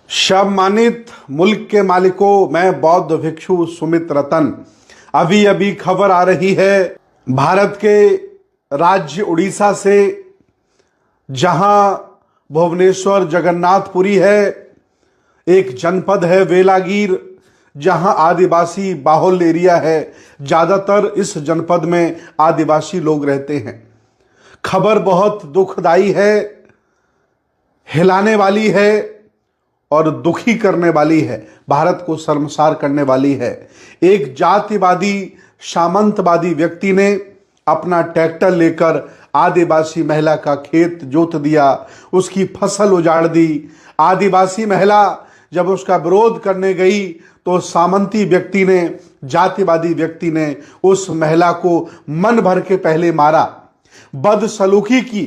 सम्मानित मुल्क के मालिकों, मैं बौद्ध भिक्षु सुमित रतन। अभी अभी खबर आ रही है भारत के राज्य उड़ीसा से, जहां भुवनेश्वर जगन्नाथपुरी है, एक जनपद है वेलागीर, जहां आदिवासी बाहुल एरिया है। ज़्यादातर इस जनपद में आदिवासी लोग रहते हैं। खबर बहुत दुखदाई है, हिलाने वाली है और दुखी करने वाली है, भारत को शर्मसार करने वाली है। एक जातिवादी सामंतवादी व्यक्ति ने अपना ट्रैक्टर लेकर आदिवासी महिला का खेत जोत दिया, उसकी फसल उजाड़ दी। आदिवासी महिला जब उसका विरोध करने गई तो सामंती व्यक्ति ने, जातिवादी व्यक्ति ने उस महिला को मन भर के पहले मारा, बदसलूकी की।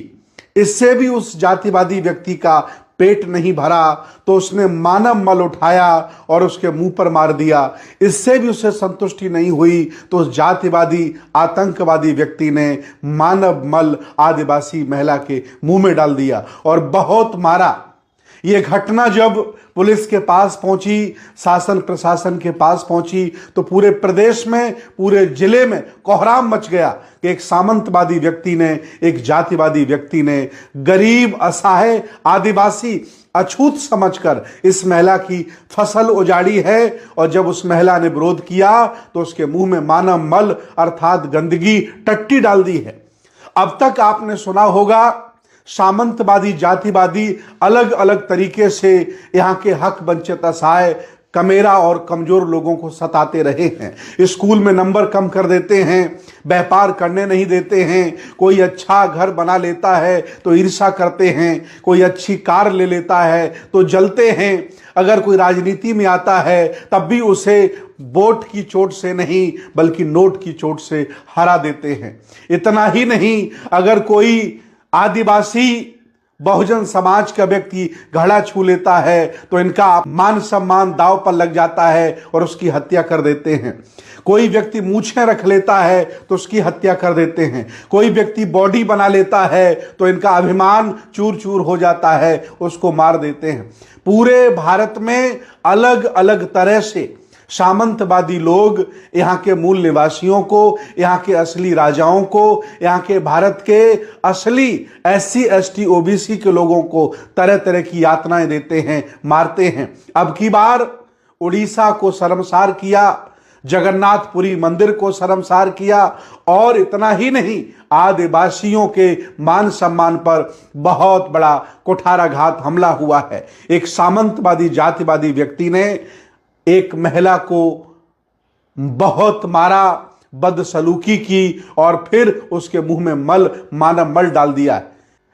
इससे भी उस जातिवादी व्यक्ति का पेट नहीं भरा तो उसने मानव मल उठाया और उसके मुंह पर मार दिया। इससे भी उसे संतुष्टि नहीं हुई तो उस जातिवादी आतंकवादी व्यक्ति ने मानव मल आदिवासी महिला के मुंह में डाल दिया और बहुत मारा। ये घटना जब पुलिस के पास पहुंची, शासन प्रशासन के पास पहुंची, तो पूरे प्रदेश में, पूरे जिले में कोहराम मच गया कि एक सामंतवादी व्यक्ति ने, एक जातिवादी व्यक्ति ने गरीब, असहाय, आदिवासी अछूत समझकर इस महिला की फसल उजाड़ी है। और जब उस महिला ने विरोध किया तो उसके मुंह में मानव मल अर्थात गंदगी, टट्टी डाल दी है। अब तक आपने सुना होगा सामंतवादी, जातिवादी अलग अलग तरीके से यहाँ के हक वंचित, असहाय, कमेरा और कमजोर लोगों को सताते रहे हैं। स्कूल में नंबर कम कर देते हैं, व्यापार करने नहीं देते हैं। कोई अच्छा घर बना लेता है तो ईर्ष्या करते हैं, कोई अच्छी कार ले लेता है तो जलते हैं। अगर कोई राजनीति में आता है तब भी उसे वोट की चोट से नहीं बल्कि नोट की चोट से हरा देते हैं। इतना ही नहीं, अगर कोई आदिवासी बहुजन समाज का व्यक्ति घड़ा छू लेता है तो इनका मान सम्मान दांव पर लग जाता है और उसकी हत्या कर देते हैं। कोई व्यक्ति मूछें रख लेता है तो उसकी हत्या कर देते हैं। कोई व्यक्ति बॉडी बना लेता है तो इनका अभिमान चूर चूर हो जाता है, उसको मार देते हैं। पूरे भारत में अलग अलग तरह से सामंतवादी लोग यहाँ के मूल निवासियों को, यहाँ के असली राजाओं को, यहाँ के भारत के असली SC ST OBC के लोगों को तरह तरह की यातनाएं देते हैं, मारते हैं। अब की बार उड़ीसा को शर्मसार किया, जगन्नाथपुरी मंदिर को शर्मसार किया और इतना ही नहीं, आदिवासियों के मान सम्मान पर बहुत बड़ा कुठाराघात हमला हुआ है। एक सामंतवादी, जातिवादी व्यक्ति ने एक महिला को बहुत मारा, बदसलूकी की और फिर उसके मुंह में मानव मल डाल दिया।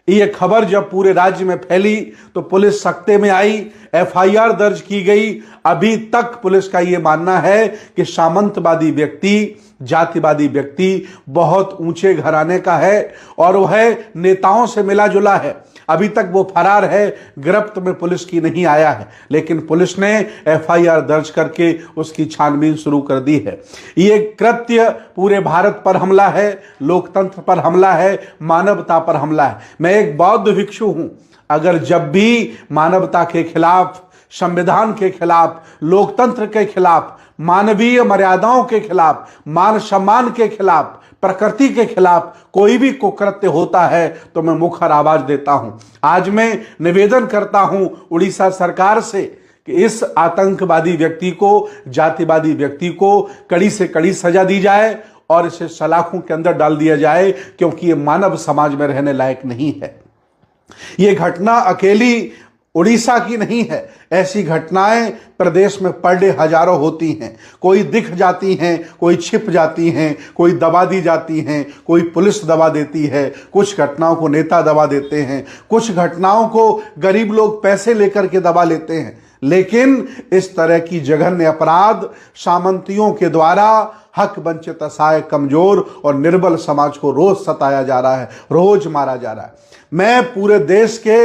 ये खबर जब पूरे राज्य में फैली तो पुलिस सख्ते में आई, FIR दर्ज की गई। अभी तक पुलिस का ये मानना है कि सामंतवादी व्यक्ति, जातिवादी व्यक्ति बहुत ऊंचे घराने का है और वह नेताओं से मिला जुला है। अभी तक वो फरार है, गिरफ्त में पुलिस की नहीं आया है, लेकिन पुलिस ने FIR दर्ज करके उसकी छानबीन शुरू कर दी है। ये कृत्य पूरे भारत पर हमला है, लोकतंत्र पर हमला है, मानवता पर हमला है। मैं एक बौद्ध भिक्षु हूं। अगर जब भी मानवता के खिलाफ, संविधान के खिलाफ, लोकतंत्र के खिलाफ, मानवीय मर्यादाओं के खिलाफ, मान सम्मान के खिलाफ, प्रकृति के खिलाफ कोई भी कुकृत्य होता है तो मैं मुखर आवाज देता हूं। आज मैं निवेदन करता हूं उड़ीसा सरकार से कि इस आतंकवादी व्यक्ति को, जातिवादी व्यक्ति को कड़ी से कड़ी सजा दी जाए और इसे सलाखों के अंदर डाल दिया जाए, क्योंकि ये मानव समाज में रहने लायक नहीं है। ये घटना अकेली उड़ीसा की नहीं है, ऐसी घटनाएं प्रदेश में पर डे हजारों होती हैं। कोई दिख जाती हैं, कोई छिप जाती हैं, कोई दबा दी जाती हैं, कोई पुलिस दबा देती है, कुछ घटनाओं को नेता दबा देते हैं, कुछ घटनाओं को गरीब लोग पैसे लेकर के दबा लेते हैं। लेकिन इस तरह की जघन्य अपराध सामंतियों के द्वारा हक वंचित, असहाय, कमजोर और निर्बल समाज को रोज सताया जा रहा है, रोज मारा जा रहा है। मैं पूरे देश के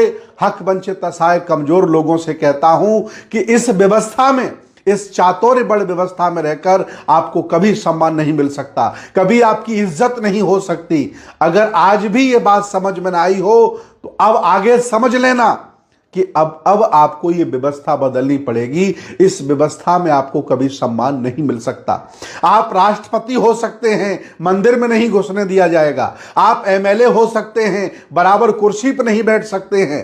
हक वंचित, असहाय, कमजोर लोगों से कहता हूं कि इस व्यवस्था में, इस चातुर्य बड़ व्यवस्था में रहकर आपको कभी सम्मान नहीं मिल सकता, कभी आपकी इज्जत नहीं हो सकती। अगर आज भी ये बात समझ में ना आई हो तो अब आगे समझ लेना कि अब आपको ये व्यवस्था बदलनी पड़ेगी। इस व्यवस्था में आपको कभी सम्मान नहीं मिल सकता। आप राष्ट्रपति हो सकते हैं, मंदिर में नहीं घुसने दिया जाएगा। आप एमएलए हो सकते हैं, बराबर कुर्सी पर नहीं बैठ सकते हैं।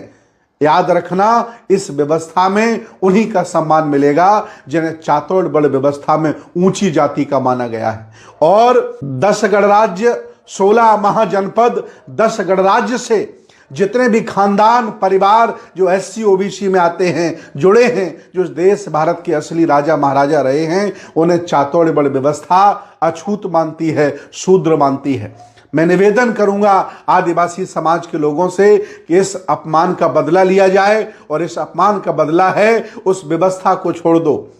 याद रखना, इस व्यवस्था में उन्हीं का सम्मान मिलेगा जिन्हें चातुर्वर्ण्य व्यवस्था में ऊंची जाति का माना गया है। और 10 गणराज्य, 16 महाजनपद, 10 गणराज्य से जितने भी खानदान परिवार जो एससी ओबीसी में आते हैं, जुड़े हैं, जो देश भारत के असली राजा महाराजा रहे हैं, उन्हें चातुर्वर्ण्य व्यवस्था अछूत मानती है, शूद्र मानती है। मैं निवेदन करूंगा आदिवासी समाज के लोगों से कि इस अपमान का बदला लिया जाए, और इस अपमान का बदला है उस व्यवस्था को छोड़ दो,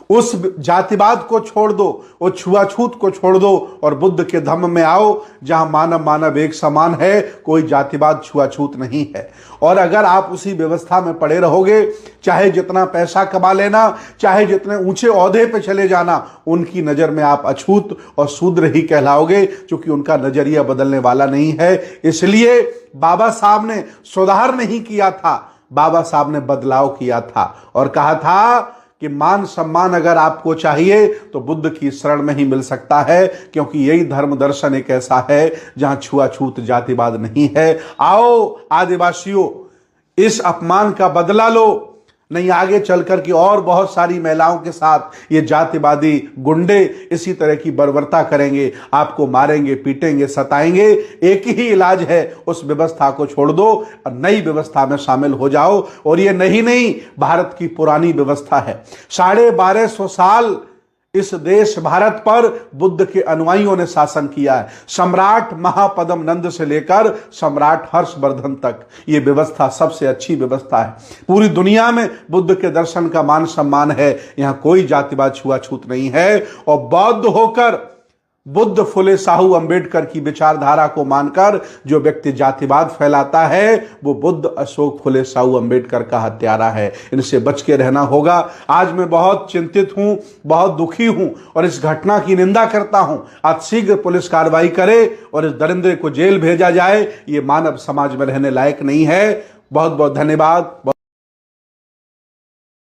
उस जातिवाद को छोड़ दो, वो छुआछूत को छोड़ दो और बुद्ध के धम्म में आओ, जहां मानव मानव एक समान है, कोई जातिवाद छुआछूत नहीं है। और अगर आप उसी व्यवस्था में पड़े रहोगे, चाहे जितना पैसा कमा लेना, चाहे जितने ऊंचे ओहदे पे चले जाना, उनकी नजर में आप अछूत और शूद्र ही कहलाओगे, क्योंकि उनका नजरिया बदलने वाला नहीं है। इसलिए बाबा साहब ने सुधार नहीं किया था, बाबा साहब ने बदलाव किया था और कहा था कि मान सम्मान अगर आपको चाहिए तो बुद्ध की शरण में ही मिल सकता है, क्योंकि यही धर्म दर्शन एक ऐसा है जहां छुआछूत जातिवाद नहीं है। आओ आदिवासियों, इस अपमान का बदला लो, नहीं आगे चलकर की और बहुत सारी महिलाओं के साथ ये जातिवादी गुंडे इसी तरह की बर्बरता करेंगे, आपको मारेंगे, पीटेंगे, सताएंगे। एक ही इलाज है, उस व्यवस्था को छोड़ दो और नई व्यवस्था में शामिल हो जाओ। और ये नहीं भारत की पुरानी व्यवस्था है। 1250 साल इस देश भारत पर बुद्ध के अनुयायियों ने शासन किया है। सम्राट महापद्म नंद से लेकर सम्राट हर्षवर्धन तक ये व्यवस्था सबसे अच्छी व्यवस्था है। पूरी दुनिया में बुद्ध के दर्शन का मान सम्मान है, यहां कोई जातिवाद छुआछूत नहीं है। और बौद्ध होकर बुद्ध फुले साहू अंबेडकर की विचारधारा को मानकर जो व्यक्ति जातिवाद फैलाता है, वो बुद्ध अशोक फुले साहू अंबेडकर का हत्यारा है। इनसे बच के रहना होगा। आज मैं बहुत चिंतित हूं, बहुत दुखी हूं और इस घटना की निंदा करता हूं। आज शीघ्र पुलिस कार्रवाई करे और इस दरिंदे को जेल भेजा जाए। ये मानव समाज में रहने लायक नहीं है। बहुत बहुत धन्यवाद।